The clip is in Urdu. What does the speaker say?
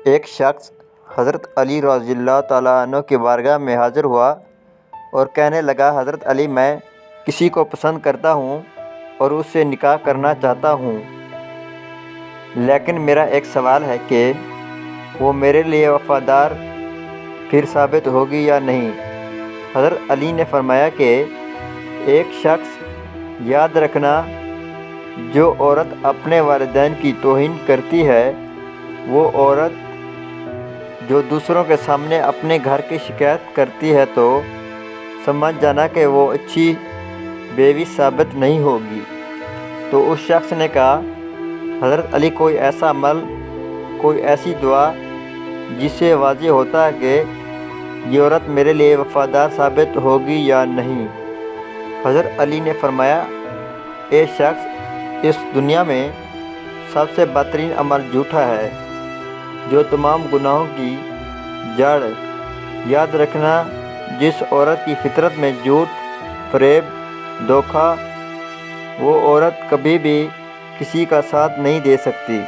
ایک شخص حضرت علی رضی اللہ تعالیٰ عنہ کی بارگاہ میں حاضر ہوا اور کہنے لگا، حضرت علی، میں کسی کو پسند کرتا ہوں اور اس سے نکاح کرنا چاہتا ہوں، لیکن میرا ایک سوال ہے کہ وہ میرے لیے وفادار پھر ثابت ہوگی یا نہیں؟ حضرت علی نے فرمایا کہ ایک شخص، یاد رکھنا، جو عورت اپنے والدین کی توہین کرتی ہے، وہ عورت جو دوسروں کے سامنے اپنے گھر کی شکایت کرتی ہے، تو سمجھ جانا کہ وہ اچھی بیوی ثابت نہیں ہوگی۔ تو اس شخص نے کہا، حضرت علی، کوئی ایسا عمل، کوئی ایسی دعا جس سے واضح ہوتا ہے کہ یہ عورت میرے لیے وفادار ثابت ہوگی یا نہیں؟ حضرت علی نے فرمایا، اے شخص، اس دنیا میں سب سے بدترین عمل جھوٹا ہے، جو تمام گناہوں کی جڑ۔ یاد رکھنا، جس عورت کی فطرت میں جھوٹ، فریب، دھوکہ، وہ عورت کبھی بھی کسی کا ساتھ نہیں دے سکتی۔